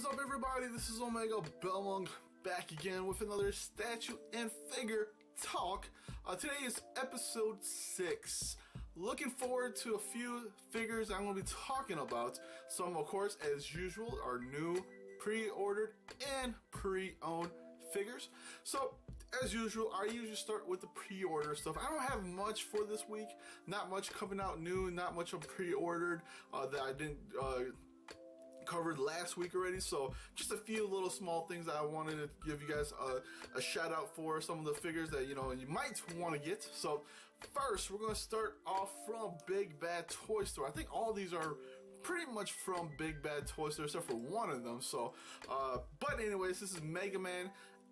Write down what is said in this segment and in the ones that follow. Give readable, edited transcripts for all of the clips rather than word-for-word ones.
is up, everybody? This is Omega Belmont back again with another statue and figure talk. Today is episode 6. Looking forward to a few figures I'm going to be talking about. Some, of course, as usual, are new, pre-ordered, and pre-owned figures. So, as usual, I usually start with the pre-order stuff. I don't have much for this week. Not much coming out new, not much of pre-ordered that I didn't covered last week already. So just a few little small things that I wanted to give you guys a shout out for, some of the figures that you might want to get. So first, we're going to start off from Big Bad Toy Store. I think all these are pretty much from Big Bad Toy Store except for one of them. So but anyways, this is Mega Man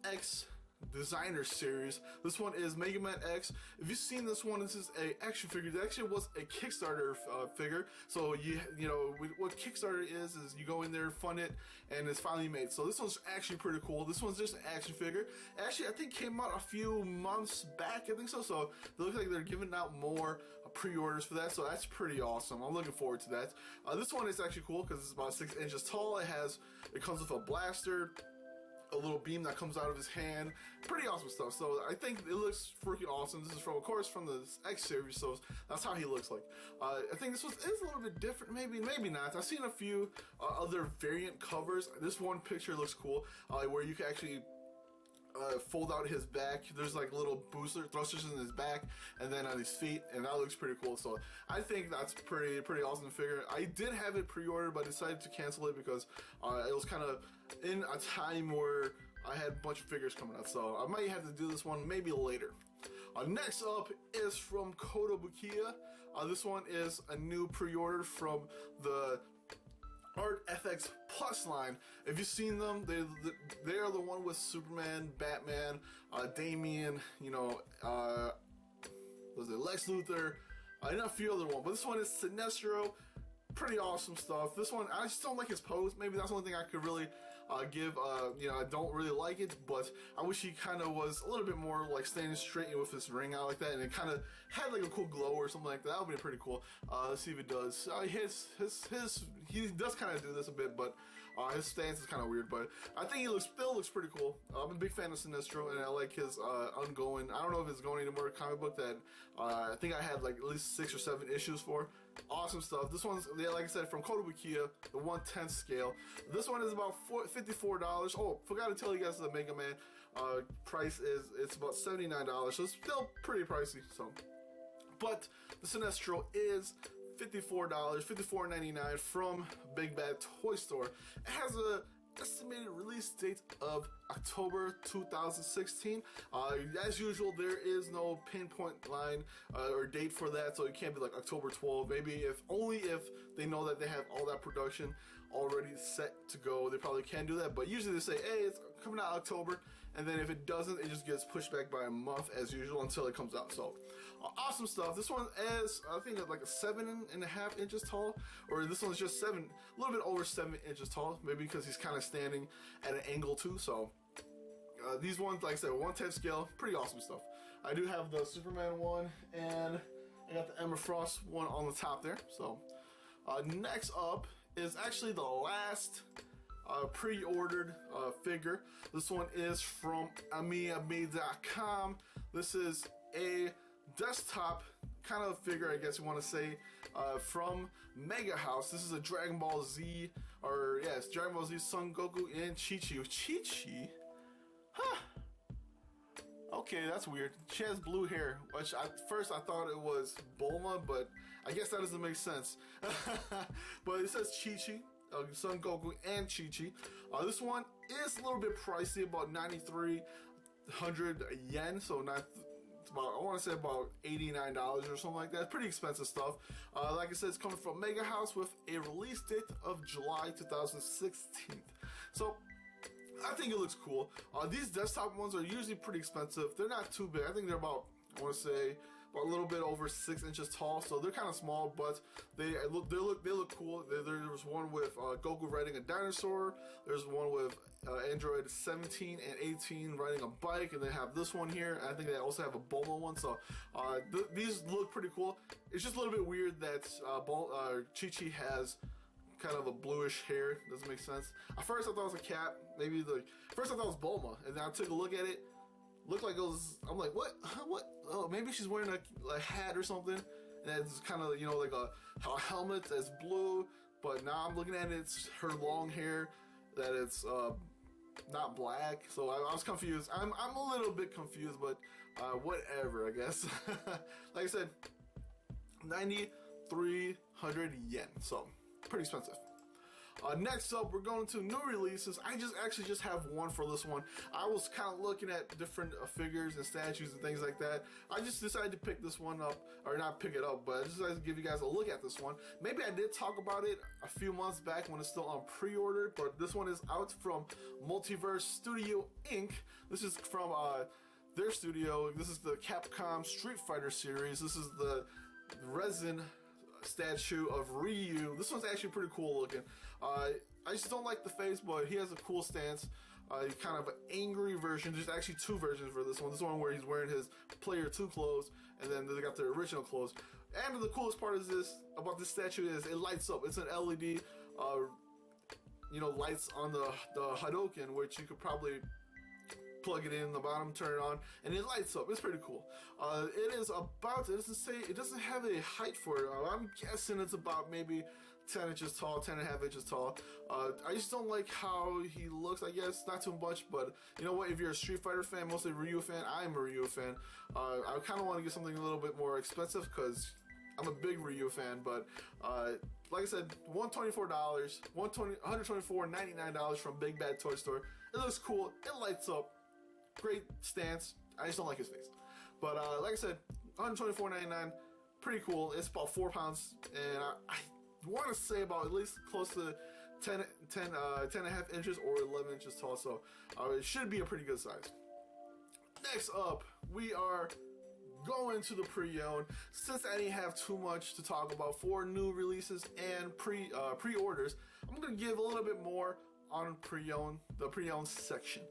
X Designer Series. This one is Mega Man X. If you've seen this one, this is a action figure. It actually was a Kickstarter figure. So you know what Kickstarter is you go in there, fund it, and it's finally made. So this one's actually pretty cool. This one's just an action figure. Actually, I think came out a few months back. I think so. So it looks like they're giving out more pre-orders for that. So that's pretty awesome. I'm looking forward to that. This one is actually cool because it's about 6 inches tall. It comes with a blaster, a little beam that comes out of his hand. Pretty awesome stuff. So I think it looks freaking awesome. This is from, of course, from the X series, so that's how he looks like. I think this is a little bit different, maybe not. I've seen a few other variant covers. This one picture looks cool, where you can actually fold out his back. There's like little booster thrusters in his back and then on his feet, and that looks pretty cool. So I think that's pretty awesome figure. I did have it pre-ordered, but I decided to cancel it because it was kind of in a time where I had a bunch of figures coming out, so I might have to do this one maybe later. Next up is from Kotobukiya. This one is a new pre-order from the Art FX Plus line. If you've seen them, they are the one with Superman, Batman, Damian, was it Lex Luthor, and a few other ones. But this one is Sinestro. Pretty awesome stuff. This one, I just don't like his pose. Maybe that's the only thing I could really give. I don't really like it, but I wish he kind of was a little bit more like standing straight with his ring out like that, and it kind of had like a cool glow or something like that. That would be pretty cool. Let's see if it does. He does kind of do this a bit, but his stance is kind of weird. But I think he still looks pretty cool. I'm a big fan of Sinestro, and I like his ongoing. I don't know if it's going anymore. Comic book that I think I had like at least 6 or 7 issues for. Awesome stuff. This one's, like I said, from Kotobukiya, the 1/10 scale. This one is about $54. Oh, forgot to tell you guys the Mega Man price it's about $79, so it's still pretty pricey. So, but the Sinestro is $54, $54.99 from Big Bad Toy Store. It has a estimated release date of October 2016. As usual, there is no pinpoint line or date for that, so it can't be like October 12. Maybe only if they know that they have all that production already set to go, they probably can do that. But usually they say, hey, it's coming out October, and then if it doesn't, it just gets pushed back by a month as usual until it comes out. So awesome stuff. This one is, I think, like a 7.5 inches tall, or this one's just a little bit over 7 inches tall, maybe because he's kind of standing at an angle too. So these ones, like I said, 1/10 scale, pretty awesome stuff. I do have the Superman one, and I got the Emma Frost one on the top there. So next up is actually the last pre-ordered figure. This one is from AmiAmi.com. This is a desktop kind of figure, I guess you want to say, from Mega House. This is a Dragon Ball Z, or yes, Dragon Ball Z Son Goku and Chi-Chi. Chi-Chi? Huh. Okay, that's weird. She has blue hair, which at first I thought it was Bulma, but I guess that doesn't make sense. But it says Chi-Chi. Son Goku and Chi-Chi. This one is a little bit pricey, about 9,300 yen, so it's about, I want to say about $89 or something like that. Pretty expensive stuff. Like I said, it's coming from Mega House with a release date of July 2016. So I think it looks cool. These desktop ones are usually pretty expensive. They're not too big. I think they're about, I want to say, about a little bit over 6 inches tall, so they're kind of small, but they look cool. There's one with Goku riding a dinosaur. There's one with Android 17 and 18 riding a bike, and they have this one here. I think they also have a Bulma one. So these look pretty cool. It's just a little bit weird that Chi-Chi has kind of a bluish hair. Doesn't make sense. At first I thought it was a cat. Maybe first I thought it was Bulma, and then I took a look at it. Looked like it was. I'm like, what? What? Oh, maybe she's wearing a hat or something. And it's kind of, you know, like a helmet that's blue. But now I'm looking at it, it's her long hair. That it's not black. So I was confused. I'm a little bit confused, but whatever, I guess. Like I said, 9,300 yen. So pretty expensive. Next up, we're going to new releases. I actually just have one for this one. I was kind of looking at different figures and statues and things like that. I just decided to pick this one up, or not pick it up, but I just decided to give you guys a look at this one. Maybe I did talk about it a few months back when it's still on pre-order, but this one is out from Multiverse Studio Inc. This is from their studio. This is the Capcom Street Fighter series. This is the resin statue of Ryu. This one's actually pretty cool looking. I just don't like the face, but he has a cool stance. Kind of an angry version. There's actually two versions for this one. This one where he's wearing his Player 2 clothes, and then they got the original clothes. And the coolest part is about this statue is it lights up. It's an LED, you know, lights on the Hadouken, which you could probably plug it in the bottom, turn it on, and it lights up. It's pretty cool. It is about, it doesn't have a height for it. I'm guessing it's about maybe 10 inches tall, 10 and a half inches tall. I just don't like how he looks, I guess. Not too much, but you know what? If you're a Street Fighter fan, mostly Ryu fan, I'm a Ryu fan. I kind of want to get something a little bit more expensive because I'm a big Ryu fan, but like I said, $124, $124.99 from Big Bad Toy Store. It looks cool. It lights up. Great stance. I just don't like his face. But like I said, $124.99, pretty cool. It's about 4 pounds, and I want to say about at least close to 10 and a half inches or 11 inches tall, so it should be a pretty good size. Next up, we are going to the pre-owned. Since I didn't have too much to talk about for new releases and pre-orders, I'm going to give a little bit more on the pre-owned section.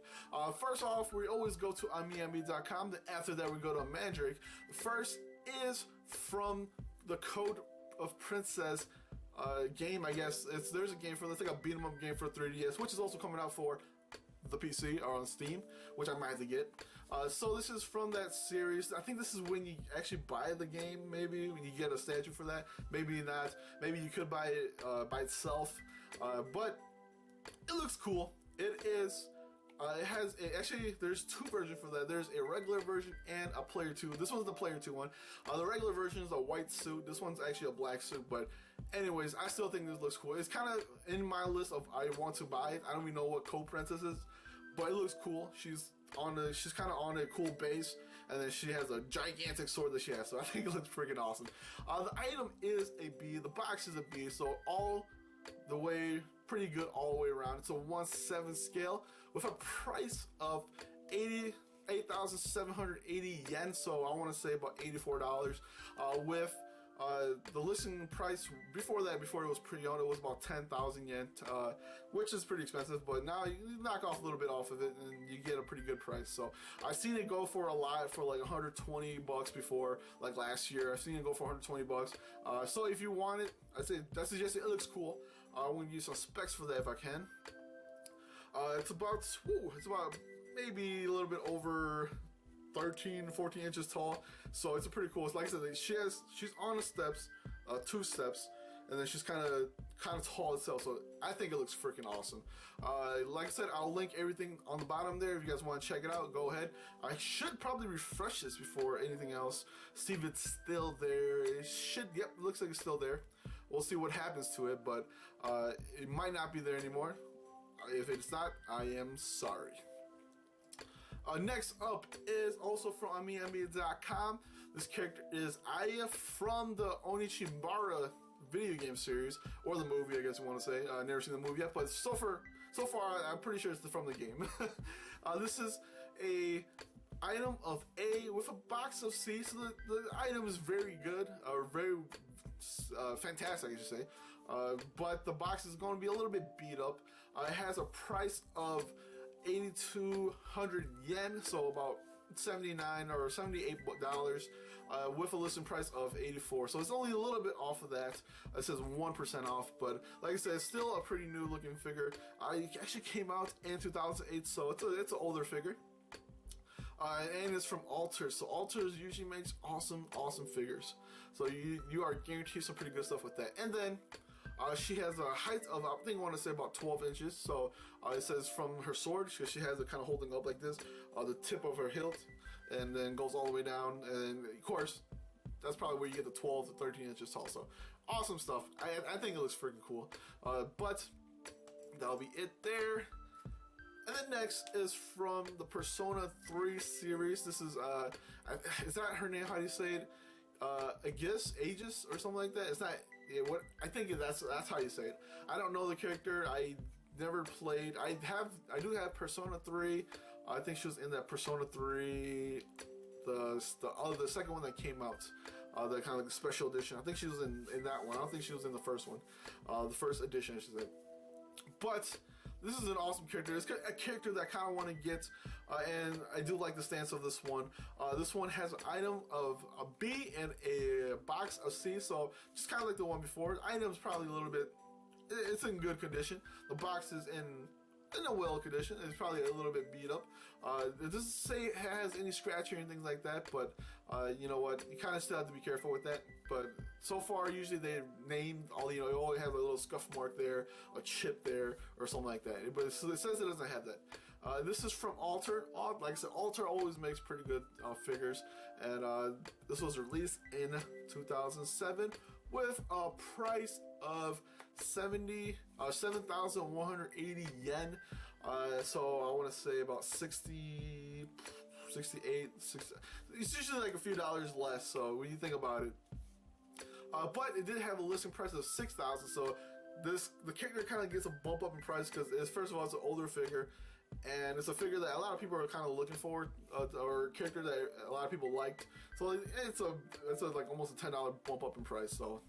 First off, we always go to amiiami.com. Then after that, we go to Mandrake. First is from the Code of Princess game, I guess. There's a game for this, like a beat 'em up game for 3DS, which is also coming out for the PC or on Steam, which I might have to get. So this is from that series. I think this is when you actually buy the game, maybe when you get a statue for that. Maybe not. Maybe you could buy it by itself. But it looks cool. It is. Actually, there's two versions for that. There's a regular version and a Player 2. This one's the Player 2 one. The regular version is a white suit. This one's actually a black suit. But anyways, I still think this looks cool. It's kind of in my list of I want to buy it. I don't even know what Code Princess is, but it looks cool. She's kind of on a cool base, and then she has a gigantic sword that she has. So I think it looks freaking awesome. The item is a B. The box is a B. So all the way pretty good all the way around. It's a 1/7 scale with a price of 8,780 yen, so I want to say about $84. With the listing price before it was pre-owned, it was about 10,000 yen, which is pretty expensive, but now you knock off a little bit off of it and you get a pretty good price. So I've seen it go for a lot, for like $120 before, like last year. I've seen it go for $120. So if you want it, I suggest it. It looks cool. I'm going to use some specs for that if I can. It's about maybe a little bit over 13, 14 inches tall. So it's a pretty cool. It's like I said, she's on the steps, 2 steps, and then she's kind of tall itself. So I think it looks freaking awesome. Like I said, I'll link everything on the bottom there. If you guys want to check it out, go ahead. I should probably refresh this before anything else. See if it's still there. It looks like it's still there. We'll see what happens to it, but it might not be there anymore. If it's not, I am sorry. Next up is also from amiiami.com. This character is Aya from the Onichibara video game series, or the movie, I guess you want to say. I've never seen the movie yet, but so far I'm pretty sure it's from the game. This is a item of A with a box of C, so the item is very good, or very fantastic, I should say. But the box is going to be a little bit beat up. It has a price of 8,200 yen, so about $79 or $78 with a listing price of $84. So it's only a little bit off of that. It says 1% off, but like I said, it's still a pretty new looking figure. It actually came out in 2008, so it's an older figure. And it's from Alters. So Alters usually makes awesome figures. So you are guaranteed some pretty good stuff with that. And then she has a height of, I think I want to say about 12 inches. So it says from her sword, because she has it kind of holding up like this, the tip of her hilt, and then goes all the way down. And of course, that's probably where you get the 12 to 13 inches tall. So awesome stuff. I think it looks freaking cool. But that'll be it there. And then next is from the Persona 3 series. This is that her name? How do you say it? Aegis or something like that. It's not. Yeah, what I think that's how you say it. I don't know the character. I never played. I do have Persona 3. I think she was in that Persona 3, the second one that came out, the kind of like special edition. I think she was in that one. I don't think she was in the first one, the first edition, I should say. But this is an awesome character. It's a character that I kind of want to get, and I do like the stance of this one. This one has an item of a B and a box of C, so just kind of like the one before. The item's probably a little bit, it's in good condition. The box is in a well condition. It's probably a little bit beat up. It doesn't say it has any scratching or anything like that, but you know what? You kind of still have to be careful with that. But so far, usually they name all, you always have a little scuff mark there, a chip there, or something like that. But it says it doesn't have that. This is from Alter. Like I said, Alter always makes pretty good figures, and this was released in 2007 with a price of 7,180 yen. So I want to say about 60, 68, 60. It's usually like a few dollars less. So when you think about it, but it did have a listing price of 6,000. So the character kind of gets a bump up in price because first of all, it's an older figure, and it's a figure that a lot of people are kind of looking for, or a character that a lot of people liked. So it's a like almost a $10 bump up in price. So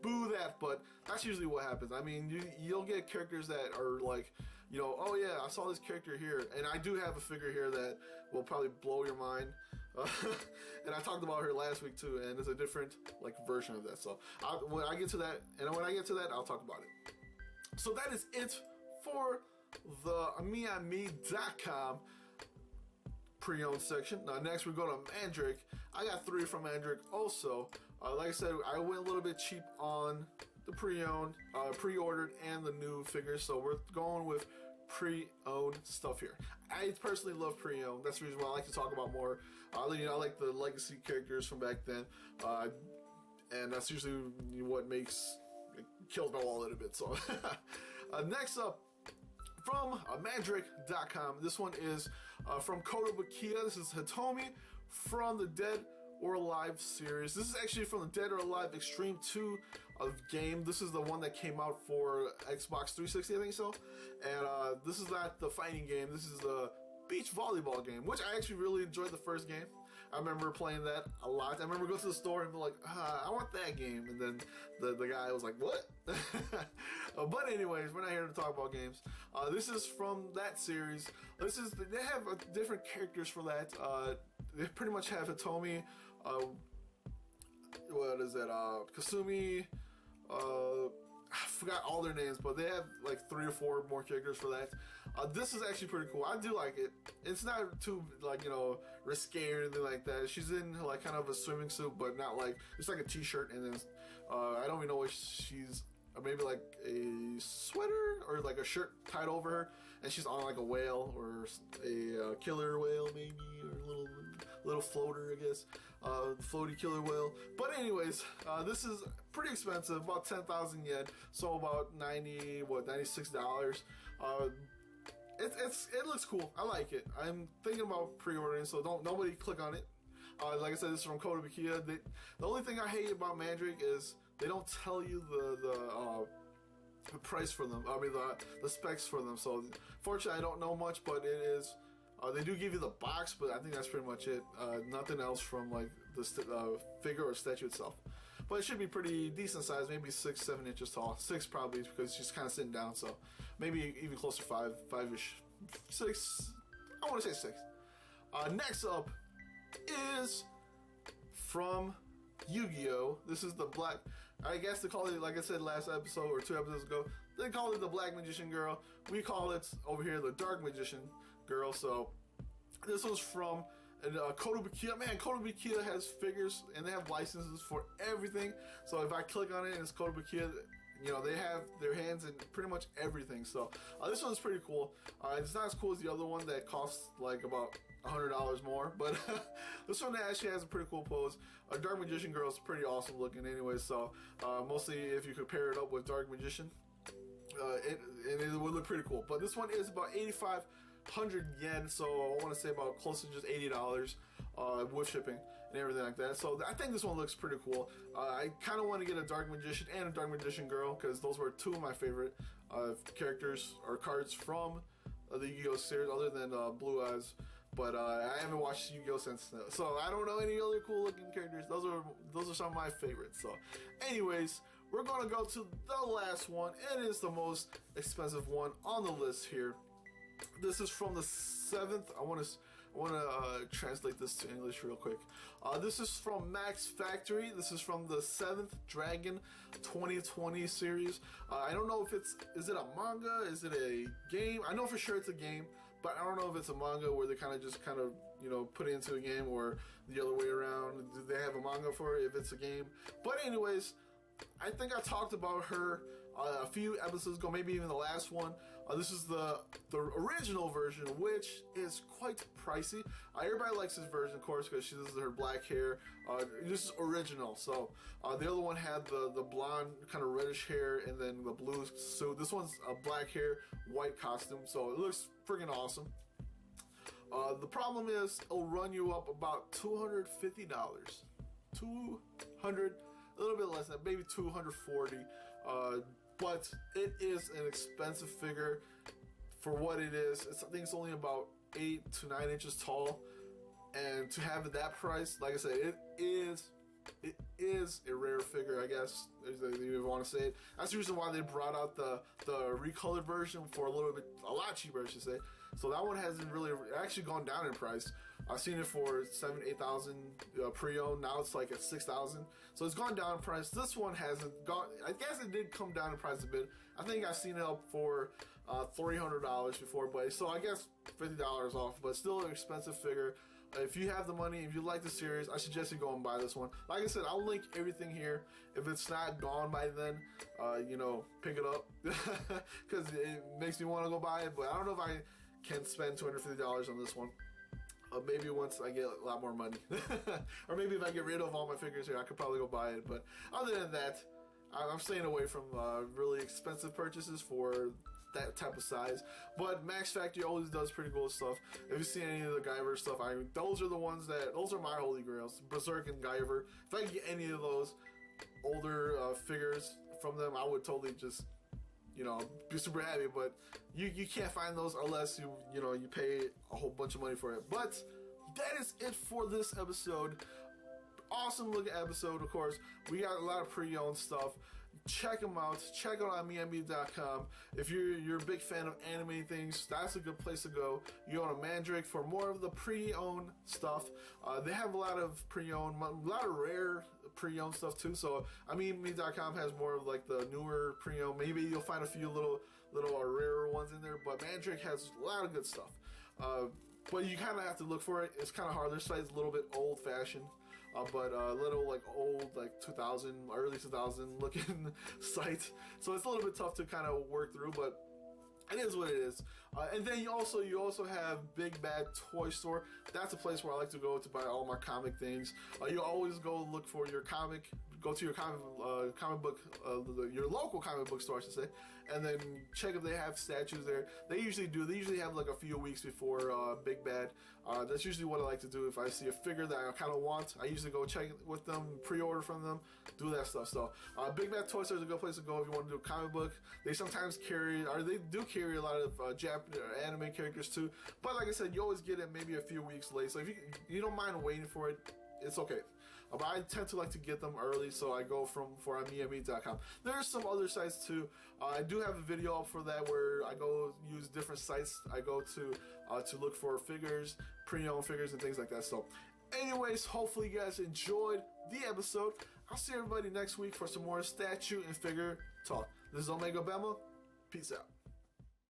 boo that, but that's usually what happens. I mean, you'll get characters that are like, oh yeah, I saw this character here, and I do have a figure here that will probably blow your mind. And I talked about her last week too, and it's a different like version of that. So when I get to that, I'll talk about it. So that is it for the AmiAmi.com pre-owned section. Now next we go to Mandrake. I got 3 from Mandrake also. Like I said, I went a little bit cheap on the pre-owned, pre-ordered, and the new figures. So we're going with pre-owned stuff here. I personally love pre-owned. That's the reason why I like to talk about more. I like the legacy characters from back then, and that's usually what kills my wallet a little bit. So next up, from Mandrake.com. This one is from Kotobukiya. This is Hitomi from the Dead or Alive series. This is actually from the Dead or Alive Extreme 2 game. This is the one that came out for Xbox 360, I think so. And this is not the fighting game. This is the beach volleyball game, which I actually really enjoyed the first game. I remember playing that a lot. I remember going to the store and be like, I want that game. And then the guy was like, what? But anyways, we're not here to talk about games. This is from that series. They have different characters for that. They pretty much have Hitomi, what is that? Kasumi. I forgot all their names, but they have like 3 or 4 more characters for that. This is actually pretty cool. I do like it. It's not too like risque or anything like that. She's in like kind of a swimming suit, but not like it's like a t-shirt, and then I don't even know what she's. Maybe like a sweater or like a shirt tied over her, and she's on like a whale or a killer whale maybe, or a little floater, I guess, floaty killer whale. But anyways, this is pretty expensive, about 10,000 yen, so about $96. It looks cool. I like it. I'm thinking about pre-ordering, so nobody click on it. Like I said, this is from Kotobukiya. The only thing I hate about Mandrake is they don't tell you the price for them. I mean the specs for them. So fortunately, I don't know much, but it is. They do give you the box, but I think that's pretty much it. Nothing else from like the figure or statue itself. But it should be pretty decent size, maybe 6-7 inches tall. 6 probably because she's kind of sitting down. So maybe even closer to 5-ish, 6. I want to say 6. Next up is from Yu-Gi-Oh! This is the black. I guess they call it, like I said last episode or 2 episodes ago, they call it the Black Magician Girl. We call it over here the Dark Magician Girl. So this was from Kotobukiya. Man, Kotobukiya has figures and they have licenses for everything. So if I click on it and it's Kotobukiya, you know, they have their hands in pretty much everything. So this one's pretty cool. It's not as cool as the other one that costs like about $100 more, but this one actually has a pretty cool pose. Dark Magician Girl is pretty awesome looking anyway, so mostly if you compare it up with Dark Magician, it would look pretty cool. But this one is about 8,500 yen, so I want to say about close to just $80 with shipping and everything like that. So I think this one looks pretty cool. I kind of want to get a Dark Magician and a Dark Magician Girl because those were 2 of my favorite characters or cards from the Yu-Gi-Oh series, other than Blue Eyes. But I haven't watched Yu-Gi-Oh since, so I don't know any other cool looking characters. Those are some of my favorites. So, anyways, we're gonna go to the last one. It is the most expensive one on the list here. This is from the 7th. I want to translate this to English real quick. This is from Max Factory. This is from the 7th Dragon 2020 series. I don't know if is it a manga? Is it a game? I know for sure it's a game, but I don't know if it's a manga where they kind of you know, put it into a game or the other way around. Do they have a manga for it if it's a game? But anyways, I think I talked about her a few episodes ago, maybe even the last one. This is the original version, which is quite pricey. Everybody likes this version, of course, because she does her black hair. This is original. So the other one had the blonde, kind of reddish hair, and then the blue suit. This one's a black hair, white costume. So it looks freaking awesome. The problem is it'll run you up about $250. A little bit less than that, maybe $240. But it is an expensive figure for what it is. I think it's only about 8 to 9 inches tall, and to have it that price, like I said, it is a rare figure, I guess, if you want to say it. That's the reason why they brought out the recolored version for a lot cheaper, I should say. So that one hasn't really actually gone down in price. I've seen it for 7,000-8,000 pre-owned. Now it's like at 6,000. So it's gone down in price. This one hasn't gone. I guess it did come down in price a bit. I think I've seen it up for $300 before, but so I guess $50 off. But still an expensive figure. If you have the money, if you like the series, I suggest you go and buy this one. Like I said, I'll link everything here. If it's not gone by then, you know, pick it up because it makes me want to go buy it. But I don't know if I can spend $250 on this one. Maybe once I get a lot more money. Or maybe if I get rid of all my figures here, I could probably go buy it. But other than that, I'm staying away from really expensive purchases for that type of size. But Max Factory always does pretty cool stuff. If you see any of the Guyver stuff, those are the ones those are my holy grails. Berserk and Guyver. If I could get any of those older figures from them, I would totally just, you know, be super happy. But you can't find those unless you know, you pay a whole bunch of money for it. But that is it for this episode. Awesome looking episode, of course. We got a lot of pre-owned stuff. Check them out. Check out AmiAnime.com. If you're a big fan of anime things, that's a good place to go. You go to Mandrake for more of the pre-owned stuff. They have a lot of pre-owned, a lot of rare pre-owned stuff too. So AmiAnime.com has more of like the newer pre-owned. Maybe you'll find a few little rarer ones in there, but Mandrake has a lot of good stuff. But you kind of have to look for it. It's kind of hard. Their site's a little bit old-fashioned. But a little like old, like 2000, early 2000 looking site. So it's a little bit tough to kind of work through, but it is what it is. And then you also have Big Bad Toy Store. That's a place where I like to go to buy all my comic things. You always go look for your comic. Go to your comic book, your local comic book store, I should say, and then check if they have statues there. They usually do. They usually have like a few weeks before Big Bad. That's usually what I like to do. If I see a figure that I kind of want, I usually go check it with them, pre-order from them, do that stuff. So Big Bad Toy Store is a good place to go if you want to do a comic book. They sometimes carry, or they do carry a lot of Japanese anime characters too. But like I said, you always get it maybe a few weeks late. So if you don't mind waiting for it, it's okay. but I tend to like to get them early, so I go for amiami.com. There's some other sites too. I do have a video up for that where I go use different sites. I go to look for figures, pre-owned figures, and things like that. So, anyways, hopefully you guys enjoyed the episode. I'll see everybody next week for some more statue and figure talk. This is Omega Bama. Peace out.